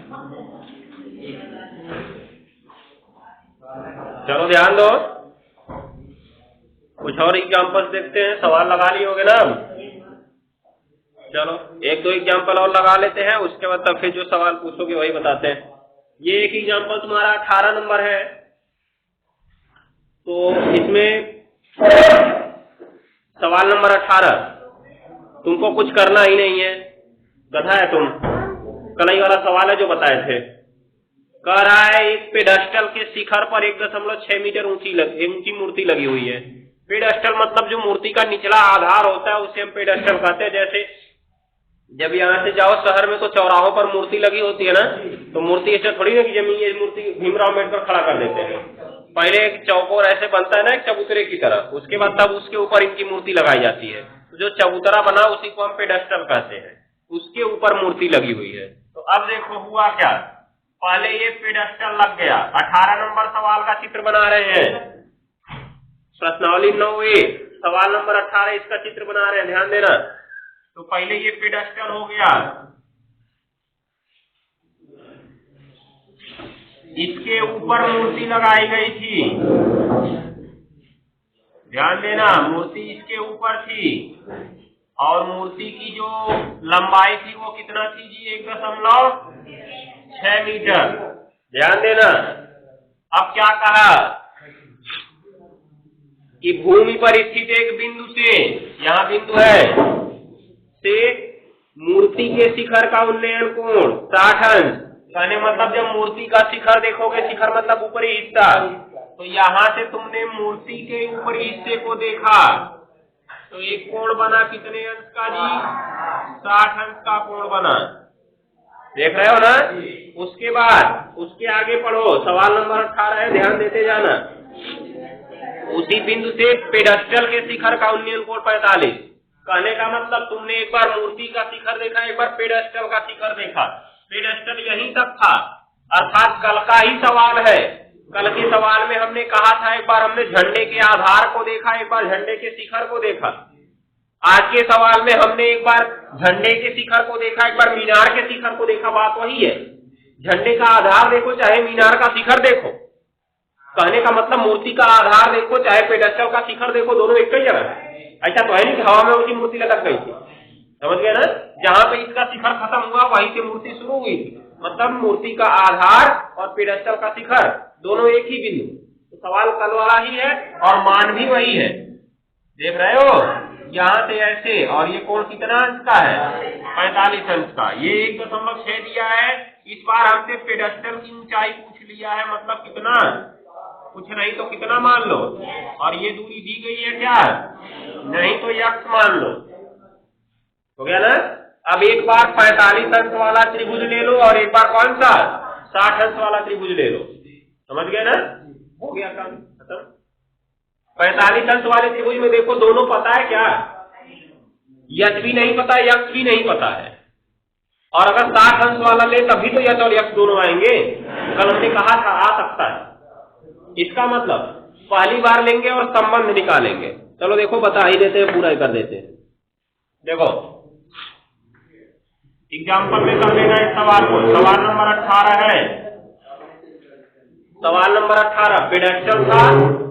चलो ध्यान दो, कुछ और एग्जाम्पल देखते हैं। सवाल लगा लिए होगे ना? चलो एक दो एग्जाम्पल और लगा लेते हैं, उसके बाद तब फिर जो सवाल पूछोगे वही बताते हैं। ये एक एग्जाम्पल तुम्हारा 18 नंबर है, तो इसमें सवाल नंबर 18, तुमको कुछ करना ही नहीं है, गधा है तुम। कल ही वाला सवाल है जो बताए थे। कह रहा है एक पेडस्टल के शिखर पर 1.6 मीटर ऊंची मूर्ति लगी हुई है। पेडस्टल मतलब जो मूर्ति का निचला आधार होता है उसे हम पेडस्टल कहते हैं। जैसे जब यहाँ से जाओ शहर में तो चौराहों पर मूर्ति लगी होती है ना, तो मूर्ति ऐसे थोड़ी ना कि जमीन ये मूर्ति भीमराव अम्बेडकर खड़ा कर देते हैं। पहले एक चौकोर ऐसे बनता है ना, एक चबूतरे की तरह, उसके बाद तब उसके ऊपर इनकी मूर्ति लगाई जाती है। तो जो चबूतरा बना उसी को हम पेडस्टल कहते हैं, उसके ऊपर मूर्ति लगी हुई है। तो अब देखो हुआ क्या, पहले ये पेडस्टल लग गया। 18 नंबर सवाल का चित्र बना रहे हैं, प्रश्नावली 9A सवाल नंबर 18 इसका चित्र बना रहे हैं, ध्यान देना। तो पहले ये पेडस्टल हो गया, इसके ऊपर मूर्ति लगाई गई थी, ध्यान देना, मूर्ति इसके ऊपर थी। और मूर्ति की जो लंबाई थी वो कितना थी जी? 1.6 मीटर, ध्यान देना। अब क्या कहा कि भूमि पर स्थित एक बिंदु से, यहाँ बिंदु है, से मूर्ति के शिखर का उन्नयन कोण 60 अंश। कहने मतलब जब मूर्ति का शिखर देखोगे, शिखर मतलब ऊपरी हिस्सा, तो यहाँ से तुमने मूर्ति के ऊपरी हिस्से को देखा तो एक कोण बना कितने अंश का जी? 60 अंश का कोण बना, देख रहे हो ना। उसके बाद उसके आगे पढ़ो, सवाल नंबर 18 है, ध्यान देते जाना। उसी बिंदु से पेडस्टल के शिखर का उन्नयन कोण 45। कहने का मतलब तुमने एक बार मूर्ति का शिखर देखा, एक बार पेडस्टल का शिखर देखा। पेडस्टल यहीं तक था, अर्थात कल का ही सवाल है। कल के सवाल में हमने कहा था एक बार हमने झंडे के आधार को देखा, एक बार झंडे के शिखर को देखा। आज के सवाल में हमने एक बार झंडे के शिखर को देखा, एक बार मीनार के शिखर को देखा। बात वही है, झंडे का आधार देखो चाहे मीनार का शिखर देखो। कहने का मतलब मूर्ति का आधार देखो चाहे पेडस्टल का शिखर देखो, दोनों एक ही जगह है। ऐसा तो है नहीं कि हवा में उसकी मूर्ति लटक गई थी, समझ गए ना। जहां पे इसका शिखर खत्म हुआ वहीं से मूर्ति शुरू हुई थी। मतलब मूर्ति का आधार और पेडस्टल का शिखर दोनों एक ही बिंदु। तो सवाल कल वाला ही है और मान भी वही है, देख रहे हो। यहाँ से ऐसे, और ये कोण कितना अंश का है? 45 अंश का। ये 1.6 दिया है। इस बार हमसे पेडस्टल की ऊंचाई पूछ लिया है, मतलब कितना, कुछ नहीं तो कितना मान लो। और ये दूरी दी गई है क्या? नहीं तो x मान लो, हो गया ना। अब एक बार 45 अंश वाला त्रिभुज ले लो और एक बार कौन सा 60 अंश वाला त्रिभुज ले लो, समझ गए ना। हो गया काम खत्म। 45 अंश वाले त्रिभुज में देखो दोनों पता है क्या? यच भी नहीं पता, यक्ष भी नहीं पता है। और अगर 60 अंश वाला ले तभी तो यच और यक्ष दोनों आएंगे। कल हमने कहा था आ सकता है। इसका मतलब पहली बार लेंगे और संबंध निकालेंगे। चलो देखो बता ही देते हैं, पूरा ही कर देते हैं। देखो एग्जाम्पल में कर लेना इस सवाल को। सवाल नंबर 18 है, सवाल नंबर 18 पेडस्टल था,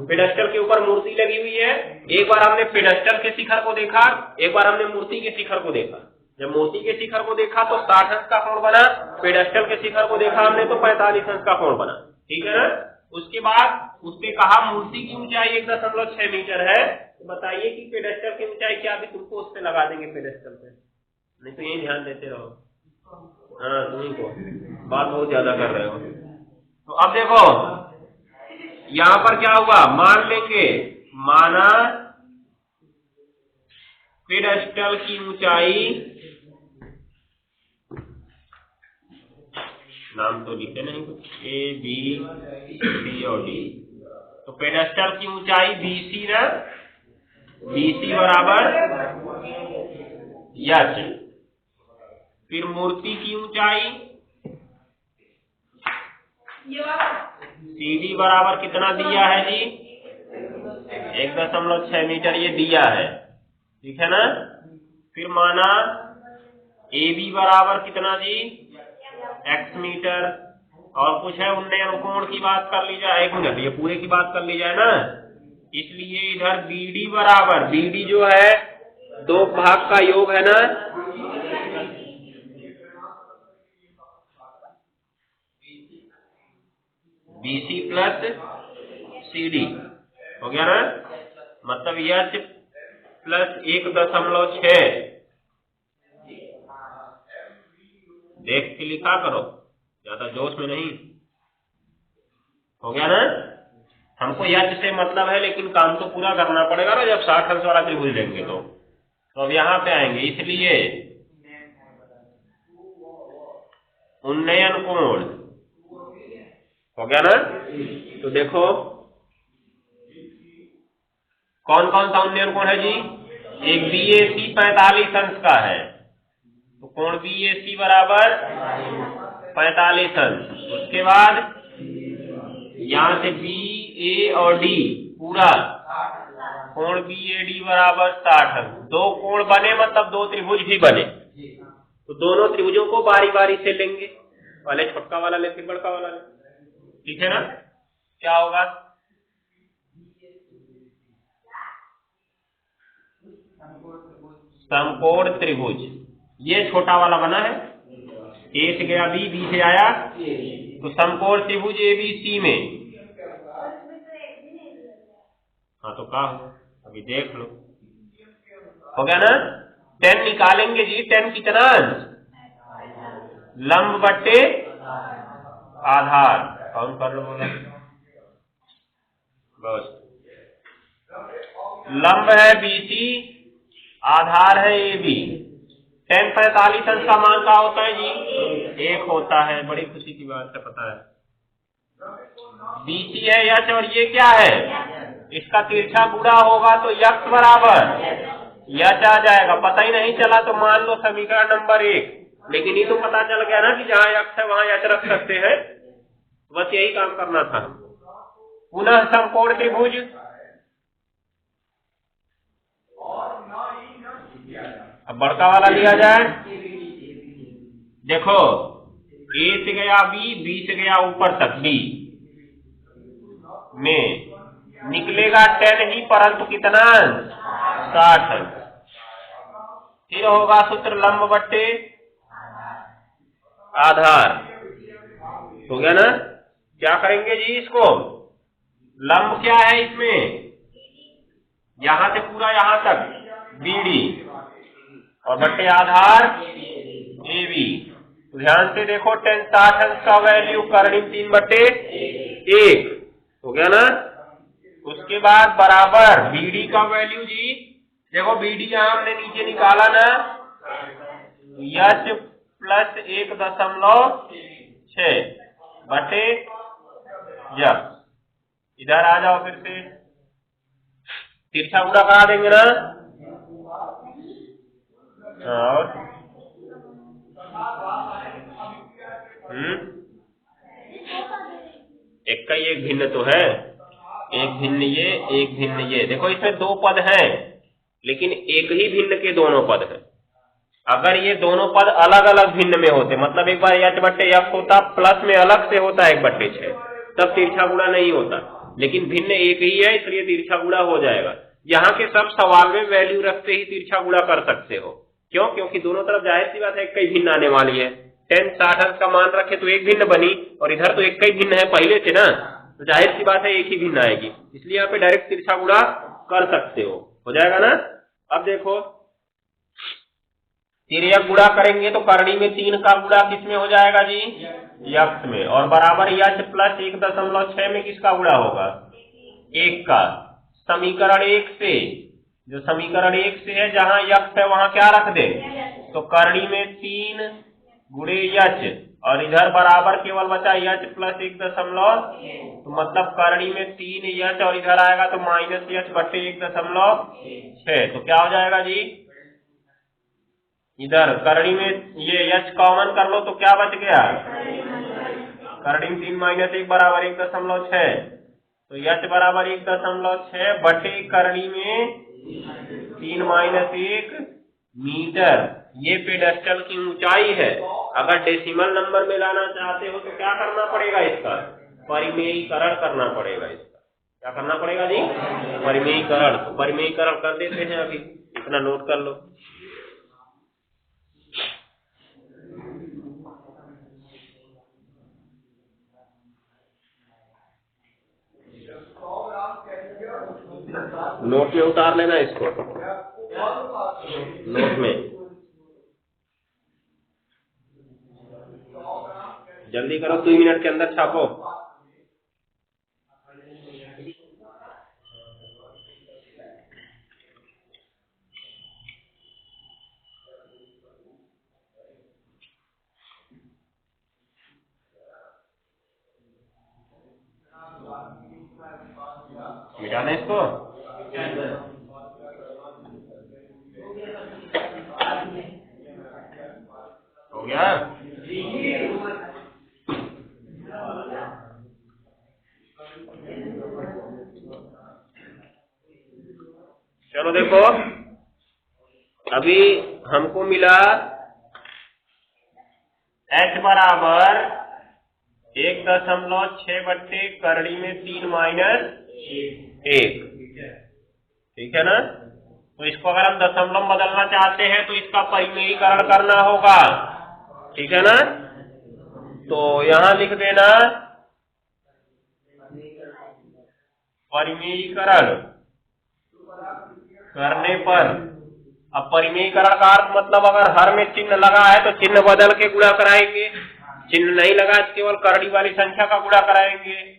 पेडस्टल के ऊपर मूर्ति लगी हुई है। एक बार हमने पेडस्टल के शिखर को देखा, एक बार हमने मूर्ति के शिखर को देखा। जब मूर्ति के शिखर को देखा तो 60 अंश का कोण बना, पेडस्टल के शिखर को देखा हमने तो 45 अंश का कोण बना, ठीक है ना। उसके बाद उसने कहा मूर्ति की ऊंचाई 1.6 मीटर है, तो बताइए कि पेडस्टल की ऊंचाई क्या? भी तुमको उस पे लगा देंगे पेडस्टल पे, नहीं तो यही ध्यान देते रहो। हाँ तुम्ही को बात बहुत ज्यादा कर रहे हो। तो अब देखो यहाँ पर क्या हुआ, मान लेंगे, माना पेडस्टल की ऊंचाई, नाम तो लिखे नहीं कुछ, A B C और D। तो पेडस्टल की ऊंचाई BC ना, BC बराबर यच। फिर मूर्ति की ऊंचाई CD बराबर कितना दिया है जी? 1.6 मीटर ये दिया है, ठीक है ना। फिर माना AB बराबर कितना जी? x मीटर, और कुछ है उन्नयन कोण की बात कर ली जाए, 1 मिनट, ये पूरे की बात कर ली जाए ना, इसलिए इधर BD बराबर, BD जो है दो भाग का योग है ना, BC प्लस CD हो गया ना, मतलब H प्लस 1.6, देख के लिखा करो, ज्यादा जोश में नहीं, हो गया ना। हमको H से मतलब है, लेकिन काम तो पूरा करना पड़ेगा ना, जब 60 अंश वाला त्रिभुज लेंगे तो अब यहाँ पे आएंगे, इसलिए उन्नयन कोण हो गया ना। तो देखो कौन कौन सा उन्नयन कोण है जी, एक BAC 45 अंश का है, तो कोण BAC बराबर 45 अंश, उसके बाद यहाँ से BA और D पूरा, कोण BAD बराबर 60 अंश, दो कोण बने मतलब दो त्रिभुज भी बने, तो दोनों त्रिभुजों को बारी बारी से लेंगे, पहले छोटका वाला ले फिर बड़का वाला ले, ठीक है ना। क्या होगा, समकोण त्रिभुज, ये छोटा वाला बना है, A से गया B, B से आया, तो समकोण त्रिभुज ABC में, हाँ तो क्या हो, अभी देख लो, हो गया ना। 10 निकालेंगे जी, 10 कितना अंश, लंब बट्टे आधार, काउंट कर लो बोला, बस लंब है BC, आधार है AB, 10 45 अंश का मान क्या होता है जी, 1 होता है, बड़ी खुशी की बात है, पता है। BC है H और ये क्या है, इसका तिरछा गुणा होगा तो x बराबर H आ जाएगा, पता ही नहीं चला तो मान लो समीकरण नंबर 1, लेकिन ये तो पता चल गया ना कि जहां x है वहां H रख सकते हैं, बस यही काम करना था। पुनः समकोण त्रिभुज, अब बड़का वाला लिया जाए, देखो A से गया B, B से गया ऊपर तक D में, निकलेगा 10 ही, परंतु कितना 60 अंश, फिर होगा सूत्र लंब बट्टे आधार, हो गया ना। क्या करेंगे जी इसको, लंब क्या है इसमें, यहां से पूरा यहां तक BD और बट्टे आधार AB, तो ध्यान से देखो 10 60 अंश का वैल्यू कर्णिम 3/1 हो गया ना। उसके बाद बराबर BD का वैल्यू जी, देखो BD यहां हमने नीचे निकाला ना, H प्लस 1.6 बटे F, इधर आ जाओ फिर से, तिरछा गुणा करा देंगे ना, और एक का एक भिन्न तो है, एक भिन्न ये, एक भिन्न ये, देखो इसमें दो पद हैं, लेकिन एक ही भिन्न के दोनों पद हैं। अगर ये दोनों पद अलग अलग भिन्न में होते, मतलब एक बार H बट्टे F होता, प्लस में अलग से होता 1/6, तब तिरछा गुणा नहीं होता, लेकिन भिन्न एक ही है, इसलिए तिरछा गुणा हो जाएगा। यहाँ के सब सवाल में वैल्यू रखते ही तिरछा गुणा कर सकते हो, क्यों, क्योंकि दोनों तरफ जाहिर सी बात है एक ही भिन्न आने वाली है, 10 60 अंश का मान रखे तो एक भिन्न बनी, और इधर तो एक ही भिन्न है पहले से ना, तो जाहिर सी बात है एक ही भिन्न आएगी, इसलिए यहाँ पे डायरेक्ट तिरछा गुणा कर सकते हो जाएगा ना। अब देखो तिर्यक गुणा करेंगे तो करणी में 3 का गुणा किसमें हो जाएगा जी, x में, और बराबर H प्लस 1.6 में किसका गुणा होगा, 1 का। समीकरण 1 से, जो समीकरण 1 से है, जहां x है वहां क्या रख दे, तो करणी में 3 गुणे H, और इधर बराबर केवल बचा H प्लस 1.6, तो मतलब करणी में 3 H और इधर आएगा तो माइनस H बट्टे 1.6, तो क्या हो जाएगा जी, इधर करणी में ये H कॉमन कर लो तो क्या बच गया, करणी में 3 माइनस 1 बराबर 1.6, तो H बराबर 1.6 बटे करणी में 3 माइनस 1 मीटर, ये पेडेस्टल की ऊंचाई है। अगर डेसिमल नंबर में लाना चाहते हो तो क्या करना पड़ेगा, इसका परिमेयीकरण करना पड़ेगा। इसका क्या करना पड़ेगा जी, परिमेयीकरण। तो परिमेयीकरण कर देते हैं, अभी इतना नोट कर लो। नोट में उतार लेना इसको, नोट में जल्दी करो, 2 मिनट के अंदर छापो। मिटाना इसको। हो गया। चलो देखो, अभी हमको मिला h बराबर 1.6 बट्टे करड़ी में 3 माइनस 1, ठीक है ना। तो इसको अगर हम दशमलव बदलना चाहते हैं तो इसका परिमेयीकरण करना होगा, ठीक है ना। तो यहां लिख देना परिमेयीकरण करने पर। अब परिमेयीकरण का अर्थ मतलब अगर हर में चिन्ह लगा है तो चिन्ह बदल के गुणा कराएंगे, चिन्ह नहीं लगा केवल करड़ी वाली संख्या का गुणा कराएंगे।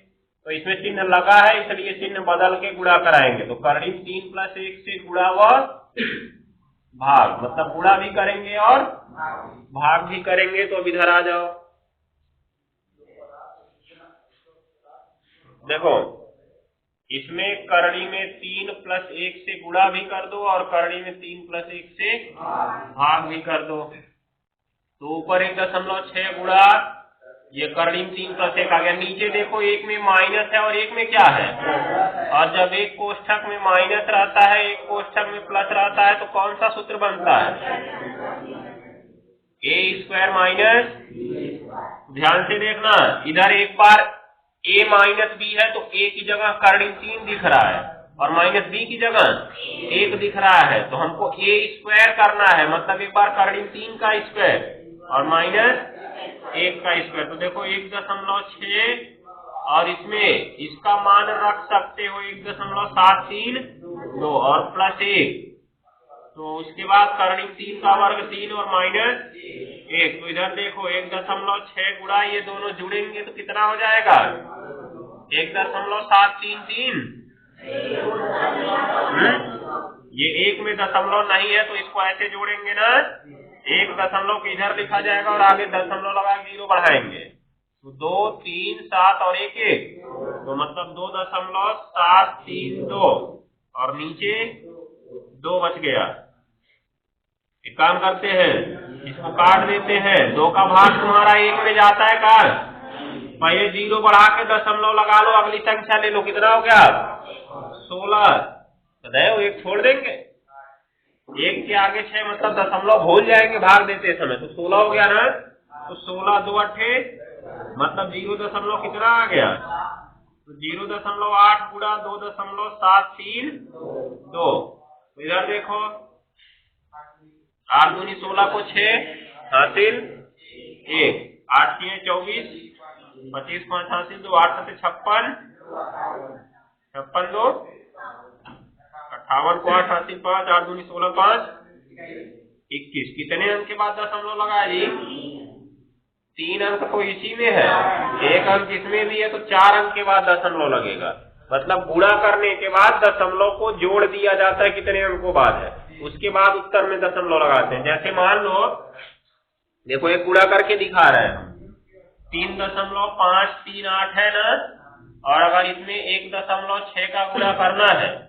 तो इसमें चिन्ह लगा है इसलिए चिन्ह बदल के गुणा कराएंगे। तो करड़ी 3 + 1 से गुणा व भाग, मतलब गुणा भी करेंगे और भाग भी करेंगे। तो अब इधर आ जाओ, देखो इसमें करड़ी में 3 + 1 से गुणा भी कर दो और करड़ी में 3 + 1 से भाग भी कर दो। तो ऊपर 1.6 गुणा ये करड़ी में 3 + 1 आ गया। नीचे देखो, एक में माइनस है और एक में क्या है, और जब एक कोष्ठक में माइनस रहता है एक कोष्ठक में प्लस रहता है तो कौन सा सूत्र बनता है, a² माइनस। ध्यान से देखना, इधर एक बार a माइनस b है तो a की जगह करड़ी 3 दिख रहा है और माइनस b की जगह 1 दिख रहा है। तो हमको a² करना है, मतलब एक बार करड़ी 3 का स्क्वायर और माइनस 1 का स्क्वायर। तो देखो 1.6 और इसमें इसका मान रख सकते हो 1.732 और +1। तो उसके बाद करड़ी 3 का वर्ग 3 और माइनस 1। तो इधर देखो 1.6 गुणा ये दोनों जुड़ेंगे तो कितना हो जाएगा, 1.733। ये एक में दशमलव नहीं है तो इसको ऐसे जोड़ेंगे ना, 1 दशमलव के इधर लिखा जाएगा और आगे दशमलव लगा 0 बढ़ाएंगे। तो 2, 3, 7 और 1, 1, तो मतलब 2.732 और नीचे 2 बच गया। एक काम करते हैं, इसको काट देते हैं। 2 का भाग तुम्हारा 1 में जाता है का, पहले 0 बढ़ा के दशमलव लगा लो, अगली संख्या ले लो, कितना हो गया 16। तो 1 छोड़ देंगे, 1 के आगे 6 मतलब दशमलव भूल जाएंगे भाग देते समय। तो 16 हो गया ना। तो 16 2 8 मतलब 0 कितना आ गया, तो 0.8 गुणा 2.732। तो इधर देखो 8 दूनी 16 को 6 हासिल 1, 8 3 24, 25 5 हासिल 2, 8 7 56, 56 2 58 को 8 हासिल 5, 8 दूनी 16 5 21। कितने अंक के बाद दशमलव लगा जी, 3 अंक तो इसी में है, 1 अंक इसमें भी है, तो 4 अंक के बाद दशमलव लगेगा। मतलब गुणा करने के बाद दशमलव को जोड़ दिया जाता है कितने अंकों बाद है, उसके बाद उत्तर में दशमलव लगाते हैं। जैसे मान लो देखो एक गुणा करके दिखा रहे हैं, 3.538 है ना, और अगर इसमें 1.6 का गुणा करना है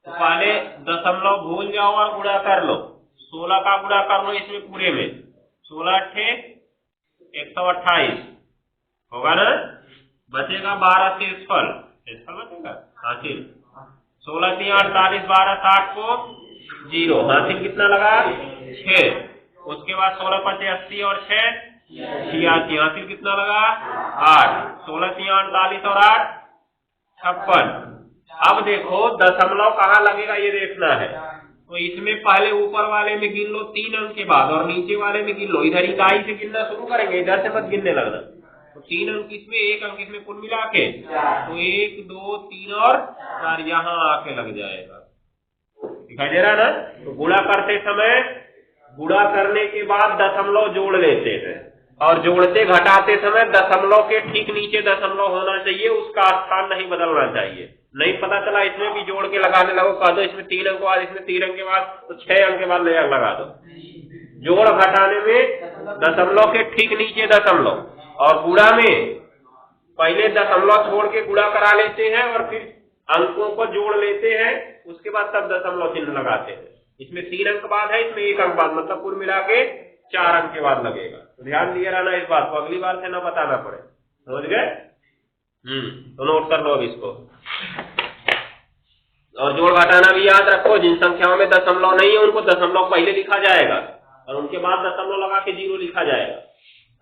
तो पहले दशमलव भूल जाओ और गुणा कर लो, 16 का गुणा कर लो इसमें पूरे में, 16 8 128 होगा ना, बचेगा 12 शेषफल बचेगा हासिल 16 3 48 12 60 को 0 हासिल कितना लगा 6। उसके बाद 16 5 80 और 6 86, यहाँ से कितना लगा 8, 16 से 48 और 8 56। अब देखो दशमलव कहाँ लगेगा ये देखना है। तो इसमें पहले ऊपर वाले में गिन लो 3 अंक के बाद और नीचे वाले में गिन लो। इधर इकाई से गिनना शुरू करेंगे, इधर से मत गिनने लगना। तो 3 अंक इसमें, 1 अंक इसमें, कुल मिला के तो 1 2 3 और 4 यहाँ आके लग जाएगा। दिखाई दे रहा ना। तो गुणा करते समय गुणा करने के बाद दशमलव जोड़ लेते हैं और जोड़ते घटाते समय दशमलव के ठीक नीचे दशमलव होना चाहिए, उसका स्थान नहीं बदलना चाहिए। नहीं पता चला इसमें भी जोड़ के लगाने लगो, कह दो इसमें 3 अंक के बाद, इसमें 3 अंक के बाद, तो 6 अंक के बाद नया लगा दो। जोड़ घटाने में दशमलव के ठीक नीचे दशमलव, और गुणा में पहले दशमलव छोड़ के गुणा करा लेते हैं और फिर अंकों को जोड़ लेते हैं, उसके बाद तब दशमलव चिन्ह लगाते हैं। इसमें 3 अंक बाद है, इसमें 1 अंक बाद, मतलब कुल मिला के 4 अंक के बाद लगेगा। तो ध्यान दिए रहना इस बात को, अगली बार से ना बताना पड़े। समझ गए? तो नोट कर लो अब इसको। और जोड़ घटाना भी याद रखो, जिन संख्याओं में दशमलव नहीं है उनको दशमलव पहले लिखा जाएगा और उनके बाद दशमलव लगा के 0 लिखा जाएगा।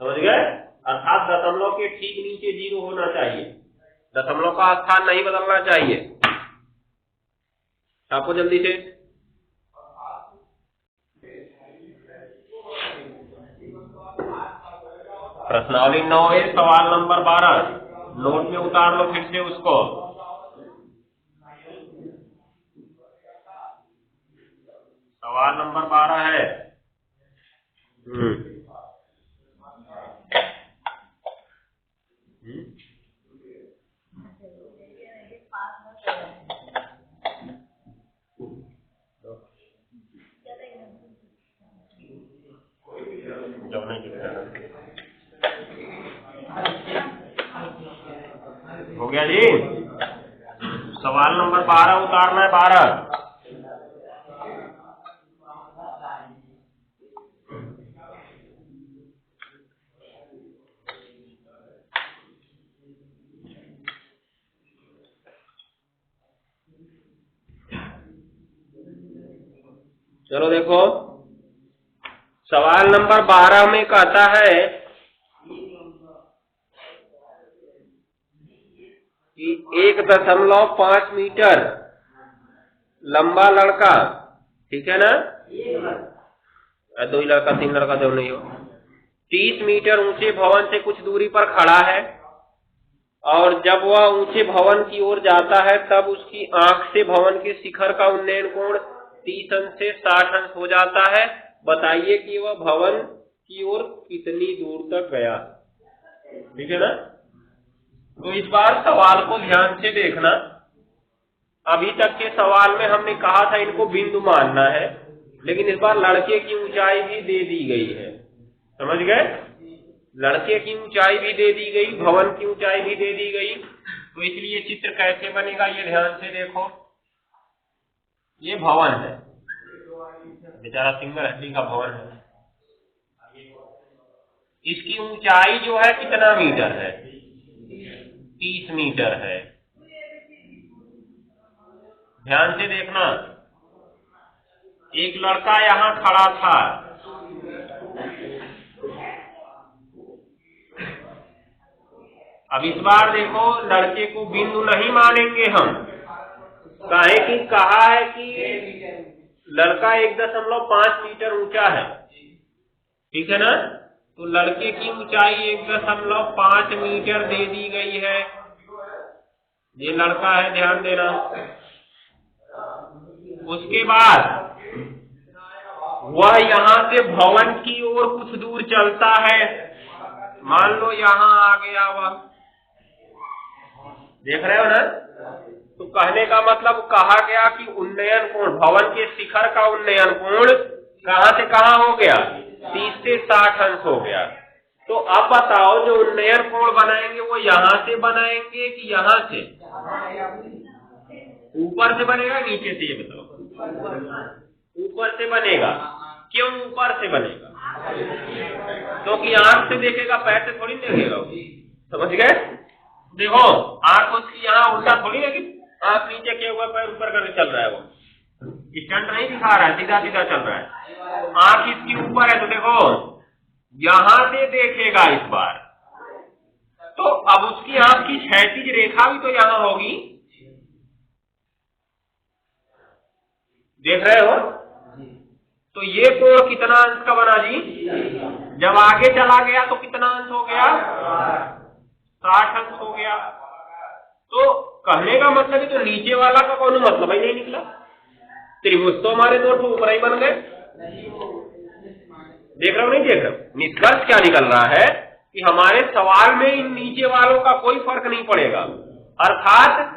समझ गए? अर्थात दशमलव के ठीक नीचे 0 होना चाहिए, दशमलव का स्थान नहीं बदलना चाहिए। आपको जल्दी से प्रश्नावली 9 है, सवाल नंबर 12 नोट में उतार लो फिर से उसको। सवाल नंबर 12 है। हो गया जी। सवाल नंबर 12 उतारना है, 12। चलो देखो, सवाल नंबर 12 में कहता है कि 1.5 मीटर लंबा लड़का, ठीक है ना, 2 लड़का 3 लड़का जो नहीं हो, 30 मीटर ऊंचे भवन से कुछ दूरी पर खड़ा है और जब वह ऊंचे भवन की ओर जाता है तब उसकी आंख से भवन के शिखर का उन्नयन कोण 30 अंश से 60 अंश हो जाता है। बताइए कि वह भवन की ओर कितनी दूर तक गया। ठीक है ना। तो इस बार सवाल को ध्यान से देखना। अभी तक के सवाल में हमने कहा था इनको बिंदु मानना है, लेकिन इस बार लड़के की ऊंचाई भी दे दी गई है। समझ गए? लड़के की ऊंचाई भी दे दी गई, भवन की ऊंचाई भी दे दी गई। तो इसलिए चित्र कैसे बनेगा ये ध्यान से देखो। ये भवन है, बेचारा सिंगल हड्डी का भवन है। इसकी ऊंचाई जो है कितना मीटर है? 30 मीटर है। ध्यान से देखना, एक लड़का यहां खड़ा था, अब इस बार देखो लड़के को बिंदु नहीं मानेंगे हम, काहे कि कहा है कि लड़का 1.5 मीटर ऊंचा है। ठीक है ना। तो लड़के की ऊंचाई 1.5 मीटर दे दी गई है। ये लड़का है, ध्यान देना। उसके बाद वह यहां से भवन की ओर कुछ दूर चलता है। मान लो यहां आ गया वह, देख रहे हो ना। तो कहने का मतलब कहा गया कि उन्नयन कोण, भवन के शिखर का उन्नयन कोण कहां से कहां हो गया? 30 से 60 अंश हो गया। तो अब बताओ जो उन्नयन कोण बनाएंगे वो यहां से बनाएंगे कि यहां से? ऊपर से बनेगा नीचे से? ये बताओ। ऊपर से बनेगा। क्यों ऊपर से बनेगा? क्योंकि आंख से देखेगा, पैर से थोड़ी देखेगा। समझ गए? देखो आंख उसकी यहाँ उल्टा थोड़ी है कि आंख नीचे किया हुआ पैर ऊपर करके चल रहा है। वो स्टंट नहीं दिखा रहा है, सीधा सीधा चल रहा है। आंख इसकी ऊपर है तो देखो यहां से देखेगा इस बार, तो अब उसकी आंख की क्षैतिज रेखा भी तो यहां होगी, देख रहे हो? तो ये कोण कितना अंश का बना जी? जब आगे चला गया तो कितना अंश हो गया? 60 अंश हो गया। तो कहने का मतलब है तो नीचे वाला का कौन मतलब ही नहीं निकला, त्रिभुज तो हमारे दो ऊपर ही बन गए। देख रहे हो नहीं देख रहे हो? निष्कर्ष क्या निकल रहा है कि हमारे सवाल में इन नीचे वालों का कोई फर्क नहीं पड़ेगा, अर्थात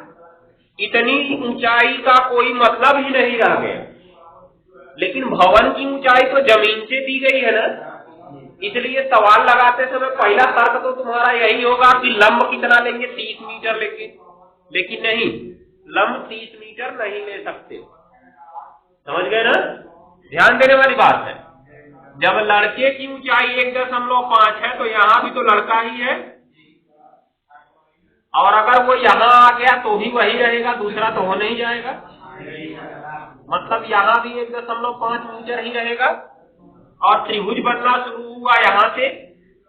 इतनी ऊंचाई का कोई मतलब ही नहीं रह गया। लेकिन भवन की ऊंचाई तो जमीन से दी गई है ना, इसलिए सवाल लगाते समय पहला तर्क तो तुम्हारा यही होगा कि लंब कितना लेंगे, 30 मीटर लेंगे। लेकिन नहीं, लंब 30 मीटर नहीं ले सकते, समझ गए ना? ध्यान देने वाली बात है। जब लड़के की ऊंचाई 1.5 है तो यहां भी तो लड़का ही है, और अगर वो यहां आ गया तो भी वही रहेगा, दूसरा तो हो नहीं जाएगा, मतलब यहां भी 1.5 मीटर ही रहेगा। और त्रिभुज बनना शुरू हुआ यहां से,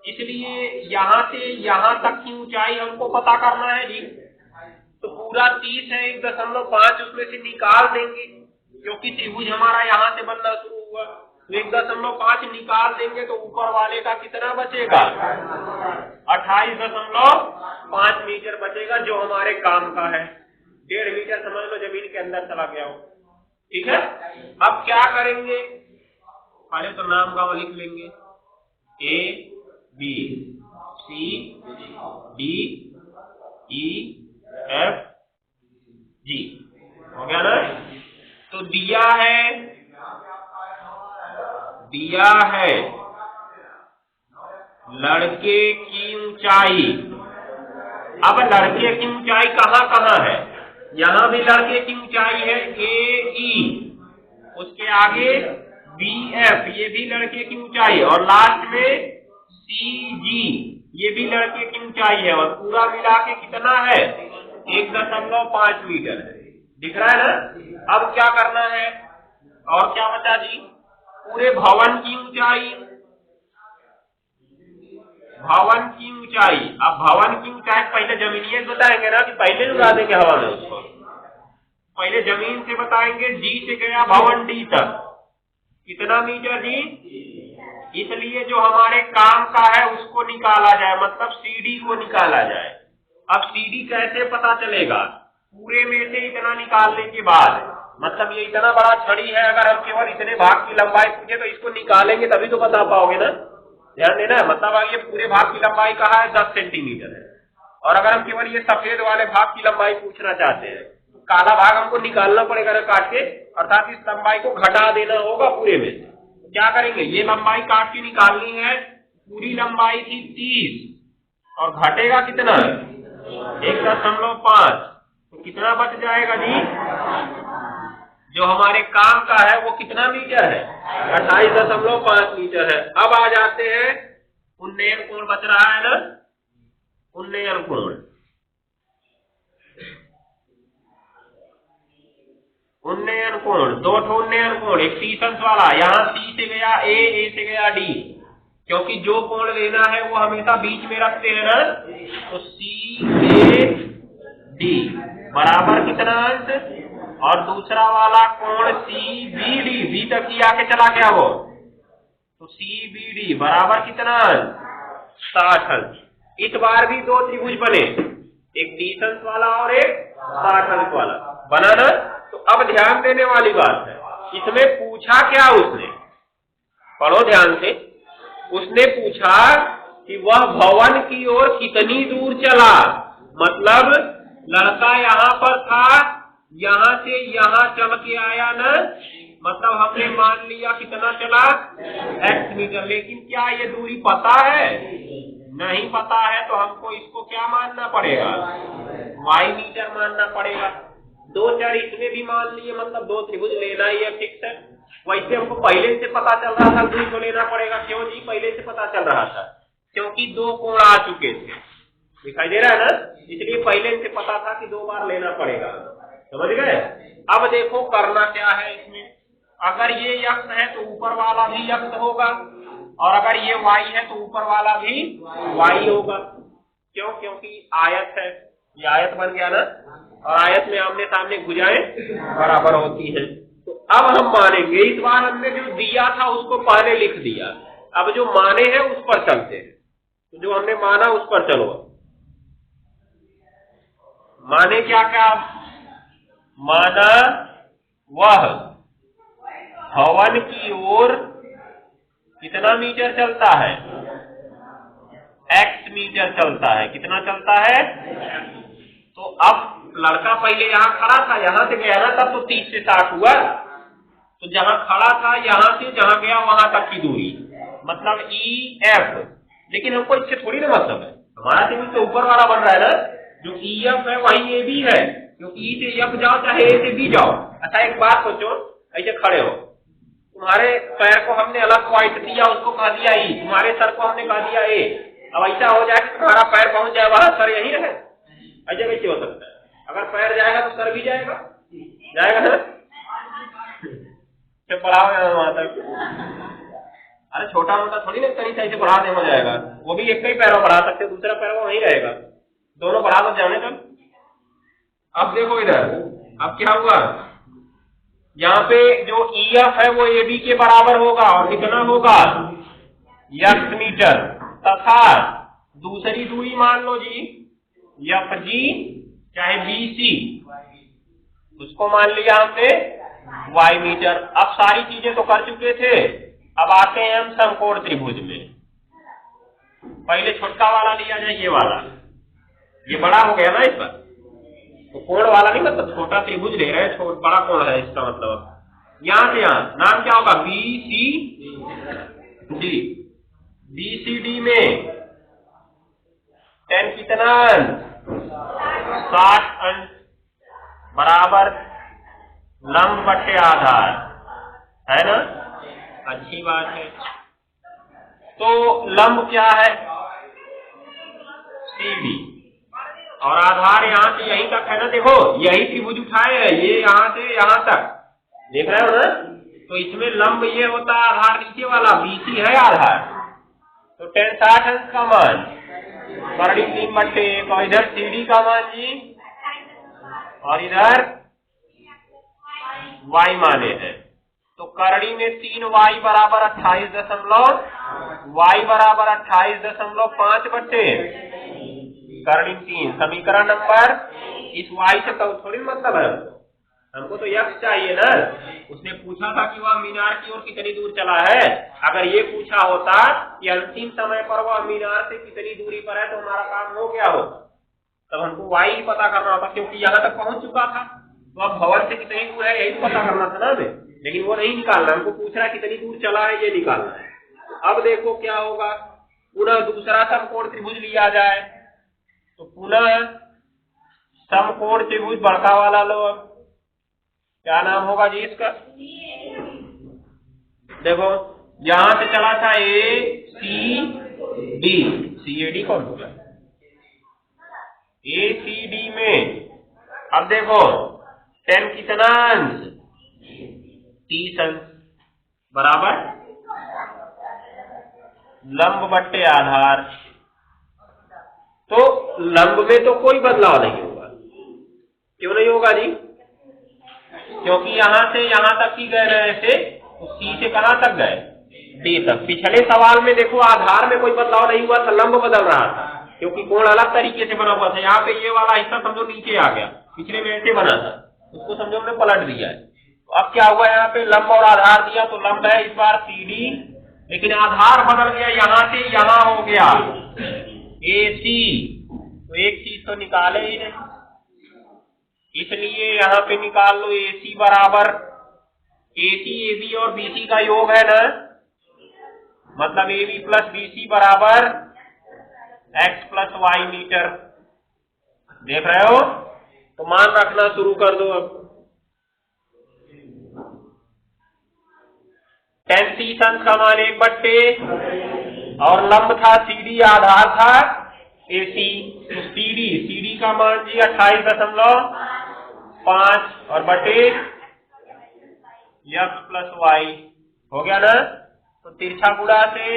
इसलिए यहां से यहां तक की ऊंचाई हमको पता करना है जी। तो पूरा 30 है, 1.5 उसमें से निकाल देंगे, क्योंकि त्रिभुज हमारा यहां से बनना शुरू हुआ। तो 1.5 निकाल देंगे तो ऊपर वाले का कितना बचेगा? 28.5 मीटर बचेगा, जो हमारे काम का है। 1.5 मीटर समझ लो जमीन के अंदर चला गया हो, ठीक है? अब क्या करेंगे, पहले तो नाम गांव लिख लेंगे, A B C D E F G, हो गया ना? तो दिया है लड़के की ऊंचाई। अब लड़के की ऊंचाई कहाँ कहाँ है? यहां भी लड़के की ऊंचाई है AE, उसके आगे BF, ये भी लड़के की ऊंचाई, और लास्ट में CG, ये भी लड़के की ऊंचाई है, और पूरा मिला के कितना है? 1.5 मीटर है। दिख रहा है ना? अब क्या करना है, और क्या बचा जी? पूरे भवन की ऊंचाई, अब भवन की ऊंचाई पहले जमीनिये बताएंगे ना, कि पहले उड़ा देंगे हवा में उसको, पहले जमीन से बताएंगे। D से गया भवन D तक, कितना मीटर जी? इसलिए जो हमारे काम का है उसको निकाला जाए, मतलब CD को निकाला जाए। अब CD कैसे पता चलेगा? पूरे में से इतना निकालने के बाद, मतलब ये इतना बड़ा छड़ी है, अगर हम केवल इतने भाग की लंबाई पूछे तो इसको निकालेंगे तभी तो बता पाओगे ना, ध्यान देना। मतलब ये पूरे भाग की लंबाई कहा है? 10 सेंटीमीटर है, और अगर हम केवल ये सफेद वाले भाग की लंबाई पूछना चाहते हैं, काला भाग हमको निकालना पड़ेगा ना काट के, अर्थात इस लंबाई को घटा देना होगा पूरे में से। तो क्या करेंगे, ये लंबाई काट के निकालनी है। पूरी लंबाई थी 30, और घटेगा कितना? 1.5, तो कितना बच जाएगा जी? जो हमारे काम का है वो कितना मीटर है? 28.5 मीटर है। अब आ जाते हैं, उन्नयन कोण बच रहा है ना, उन्नयन कोण। उन्नयन कोण, 2 ठो उन्नयन कोण, एक 30 अंश वाला, यहाँ C से गया A से गया D, क्योंकि जो कोण लेना है वो हमेशा बीच में रखते हैं ना। तो CAD बराबर कितना अंश, और दूसरा वाला कोण CBD, B तक ही आके चला गया वो, तो CBD बराबर कितना अंश? 60 अंश। इस बार भी 2 त्रिभुज बने, एक 30 अंश वाला और एक 60 अंश वाला, बना ना? तो अब ध्यान देने वाली बात है, इसमें पूछा क्या उसने, पढ़ो ध्यान से। उसने पूछा कि वह भवन की ओर कितनी दूर चला, मतलब लड़का यहाँ पर था, यहाँ से यहाँ चल के आया ना, मतलब हमने मान लिया कितना चला? x metre. लेकिन क्या ये दूरी पता है? नहीं पता है, तो हमको इसको क्या मानना पड़ेगा? y मीटर मानना पड़ेगा। 2 चर इसमें भी मान लिए, मतलब 2 त्रिभुज लेना ही है, फिक्स है। वैसे हमको पहले से पता चल रहा था, दूरी को लेना पड़ेगा। क्यों जी? पहले से पता चल रहा था, क्योंकि 2 कोण आ चुके थे, दिखाई दे रहा है ना, इसलिए पहले से पता था कि 2 बार लेना पड़ेगा। समझ गए? अब देखो करना क्या है इसमें। अगर ये यक्ष है तो ऊपर वाला भी यक्ष होगा, और अगर ये y है तो ऊपर वाला भी y होगा। क्यों? क्योंकि आयत है, ये आयत बन गया ना, और आयत में आमने सामने भुजाएं बराबर होती हैं। तो अब हम मानेंगे, इस बार हमने जो दिया था उसको पहले लिख दिया, अब जो माने हैं उस पर चलते हैं। तो जो हमने माना उस पर चलो। माने क्या क्या? माना वह भवन की ओर कितना मीटर चलता है? x मीटर चलता है। कितना चलता है? तो अब लड़का पहले यहाँ खड़ा था, यहाँ से गया ना, तब तो 30 से 60 हुआ। तो जहाँ खड़ा था यहाँ से जहाँ गया वहां तक की दूरी, मतलब EF। लेकिन हमको इससे थोड़ी ना मतलब है, हमारा त्रिभुज तो ऊपर वाला बन रहा है ना, जो EF है वही AB है, क्योंकि E से F जाओ चाहे A से B जाओ। अच्छा एक बात सोचो, ऐसे खड़े हो, तुम्हारे पैर को हमने अलग पॉइंट दिया, उसको कह दिया E, तुम्हारे सर को हमने कह दिया A। अब ऐसा हो जाए कि तुम्हारा पैर पहुंच जाए वहां, सर यही रहे, ऐसे कैसे हो सकता है? अगर पैर जाएगा तो सर भी जाएगा, जाएगा ना? तो बढ़ाओ वहां तक। अरे छोटा मोटा थोड़ी ना तरीका ऐसे बढ़ा दे हो जाएगा, वो भी एक ही पैरों बढ़ा सकते, दूसरा पैर वहीं रहेगा, दोनों बढ़ा तो जाने तक। अब देखो इधर, अब क्या हुआ, यहाँ पे जो EF है वो AB के बराबर होगा, और कितना होगा? x metre. तथा दूसरी दूरी मान लो जी FG चाहे BC, उसको मान लिया हमने y मीटर। अब सारी चीजें तो कर चुके थे, अब आते हैं हम समकोण त्रिभुज में। पहले छोटा वाला लिया जाए, ये वाला, ये बड़ा हो गया ना इस पर, तो कोण वाला नहीं, मतलब छोटा त्रिभुज ले रहे हैं, बड़ा कोण है इसका मतलब। यहां से यहां नाम क्या होगा? BCD। BCD में tan कितना अंश? 60 अंश बराबर लंब बटे आधार, है ना? अच्छी बात है। तो लंब क्या है? CD, और आधार यहाँ से यहीं तक है ना। देखो यही त्रिभुज उठाए है, ये यहाँ से यहाँ तक, देख रहे हो ना? तो इसमें लंब ये होता है, आधार नीचे वाला BC है आधार। तो tan 60 अंश का मान करड़ी 3/1, और इधर CD का मान जी, और इधर y माने हैं। तो करड़ी में 3y बराबर 28 बराबर 28.5 बटे करड़ी 3। समीकरण नंबर, इस y से तो थोड़ी मतलब है, हमको तो x चाहिए ना। उसने पूछा था कि वह मीनार की ओर कितनी दूर चला है, अगर ये पूछा होता कि अंतिम समय पर वह मीनार से कितनी दूरी पर है, तो हमारा काम हो गया होता। तब हमको y पता करना होता, क्योंकि यहाँ तक पहुंच चुका था, तो अब भवन से कितनी दूर है यही पता करना था ना हमें। लेकिन वो नहीं निकालना, हमको पूछ रहा है कितनी दूर चला है, ये निकालना है। अब देखो क्या होगा, पुनः दूसरा समकोण त्रिभुज लिया जाए, तो पुनः समकोण त्रिभुज बड़का वाला लो। अब क्या नाम होगा जी इसका? देखो यहां से चला था ACD, CAD कौन होगा? ACD में अब देखो tan कितना अंश? 30 अंश बराबर लंब बट्टे आधार। तो लंब में तो कोई बदलाव नहीं होगा। क्यों नहीं होगा जी? क्योंकि यहां से यहां तक ही गए रहे थे, तो C से कहां तक गए? D तक। पिछले सवाल में देखो आधार में कोई बदलाव नहीं हुआ था, लंब बदल रहा था, क्योंकि कोण अलग तरीके से बना हुआ था। यहाँ पे ये वाला हिस्सा समझो नीचे आ गया, पिछले में ऐसे बना था, उसको समझो हमने पलट दिया है। तो अब क्या हुआ, यहाँ पे लंब और आधार दिया, तो लंब है इस बार CD, लेकिन आधार बदल गया, यहाँ से यहाँ हो गया AC। तो एक चीज तो निकाले ही नहीं, इसलिए यहाँ पे निकाल लो AC बराबर AC AB और BC का योग है ना, मतलब AB प्लस BC बराबर x प्लस y मीटर। देख रहे हो? तो मान रखना शुरू कर दो। अब tan 30 अंश का मान 1/, और लंब था CD, आधार था AC, तो CD का मान जी 28.5 और बटे x प्लस y हो गया ना। तो तिरछा गुणा से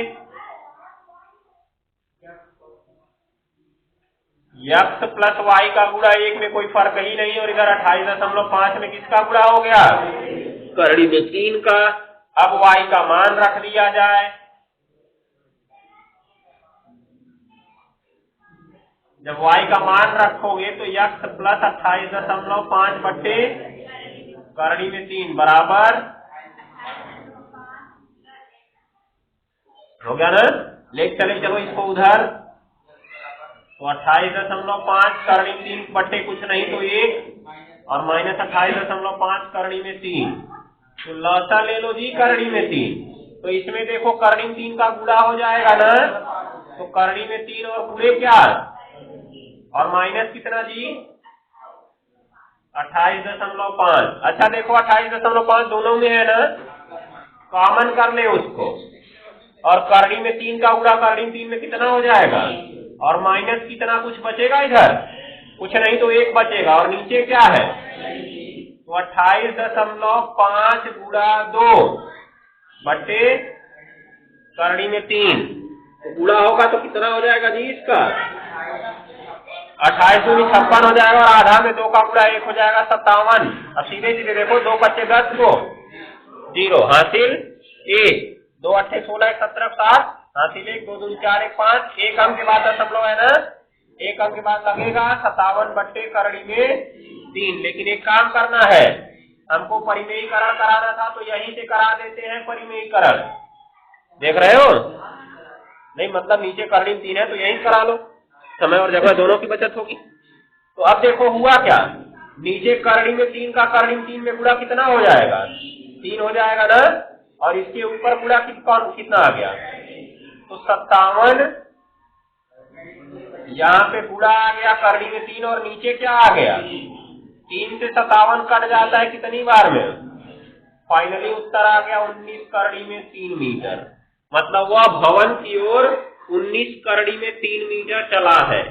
x प्लस y का गुणा 1 में कोई फर्क ही नहीं, और इधर 28.5 में किसका गुणा हो गया, करड़ी में 3 का। अब y का मान रख दिया जाए, जब y का मान रखोगे तो x प्लस 28.5 बट्टे करड़ी में 3 बराबर हो गया ना। ले चले चलो इसको उधर, तो 28.5 करड़ी में 3 बट्टे कुछ नहीं तो 1 और माइनस 28.5 करड़ी में 3, तो लौटा ले लो जी करड़ी में 3। तो इसमें देखो करड़ी में 3 का गुणा हो जाएगा ना, तो करड़ी में 3 और गुणे क्या और माइनस कितना जी 28.5। अच्छा देखो 28.5 दोनों में है ना, कॉमन कर ले उसको, और करड़ी में 3 का गुणा करड़ी में 3 में कितना हो जाएगा, और माइनस कितना कुछ बचेगा, इधर कुछ नहीं तो 1 बचेगा, और नीचे क्या है, तो 28.5 गुणा 2 बट्टे करड़ी में 3, तो गुणा होगा तो कितना हो जाएगा जी इसका 28 में 56 हो जाएगा, और आधा में 2 का गुणा 1 हो जाएगा 57। अब सीधे सीधे देखो 2 बच्चे 10 को 0 हासिल 1, 2 8 16 17 7 हासिल 1, 2 2 4 1 5, एक अंक के बाद दशमलव है ना, एक अंक के बाद लगेगा 57 बट्टे करड़ी में 3। लेकिन एक काम करना है, हमको परिमेयीकरण कराना था तो यहीं से करा देते हैं परिमेयीकरण, देख रहे हो, नहीं मतलब नीचे करड़ी में 3 है तो यहीं करा लो, समय और जगह दोनों की बचत होगी। तो अब देखो हुआ क्या, नीचे करड़ी में 3 का करड़ी में 3 में गुणा कितना हो जाएगा 3 हो जाएगा ना, और इसके ऊपर गुणा कितना आ गया, तो 57, यहाँ पे गुणा आ गया करड़ी में 3, और नीचे क्या आ गया 3 से 57 कट जाता है कितनी बार में, फाइनली उत्तर आ गया 19 करड़ी में 3 मीटर। मतलब वह भवन की ओर 19 करड़ी में 3 मीटर चला है।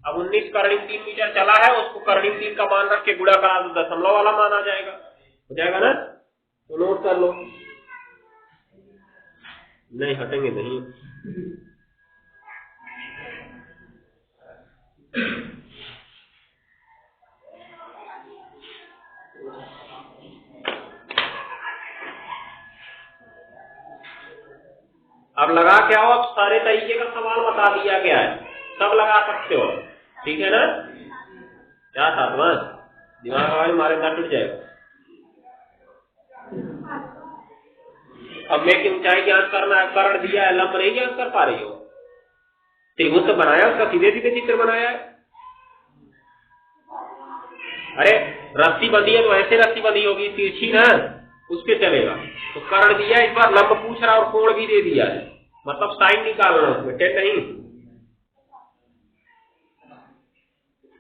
अब 19 करड़ी में 3 मीटर चला है, उसको करड़ी में 3 का मान रख के गुणा करा दो, दशमलव वाला मान आ जाएगा, हो जाएगा ना, तो नोट कर लो, नहीं हटेंगे नहीं। अब लगा क्या हो, अब सारे तरीके का सवाल बता दिया गया है, सब लगा सकते हो, ठीक है ना। क्या था बस दिमाग हमारे मारे ना टूट जाएगा। अब मैं की ऊंचाई ज्ञात करना है, कर दिया है, लंब नहीं ज्ञात कर पा रही हो, त्रिभुज तो बनाया, उसका सीधे सीधे चित्र बनाया है। अरे रस्सी बंधी है तो ऐसे रस्सी बंधी होगी तिरछी ना, उस पे चलेगा, तो कर्ण दिया, इस बार लंब पूछ रहा और कोण भी दे दिया है, मतलब साइन निकालना उसमें, टेन नहीं।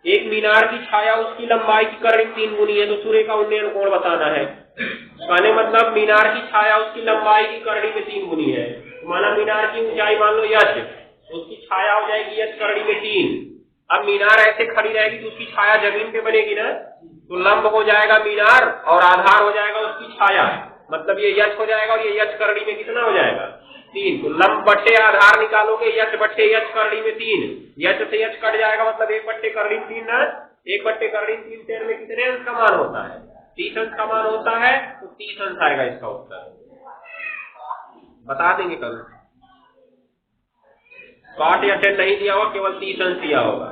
एक मीनार की छाया उसकी लंबाई की कर्ण 3 गुनी है, तो सूर्य का उन्नयन कोण बताना है। कहने मतलब मीनार की छाया उसकी लंबाई की करड़ी में 3 गुनी है, माना मीनार की ऊंचाई मान लो यश, उसकी छाया हो जाएगी यश करड़ी में 3। अब मीनार ऐसे खड़ी रहेगी तो उसकी छाया जमीन पे बनेगी ना, तो लंब हो जाएगा मीनार और आधार हो जाएगा उसकी छाया, मतलब ये यश हो जाएगा, और ये यश करड़ी में कितना हो जाएगा 3, तो लंब बट्टे आधार निकालोगे, यश बट्टे यश करड़ी में 3, यश से यश कट जाएगा, मतलब 1 बट्टे करड़ी में 3 ना, 1 बट्टे करड़ी में 3 10 में कितने अंश का मान होता है 30 अंश का मान होता है, तो 30 अंश आएगा इसका उत्तर, बता देंगे कल। 60 या 10 नहीं दिया होगा, केवल 30 अंश दिया होगा।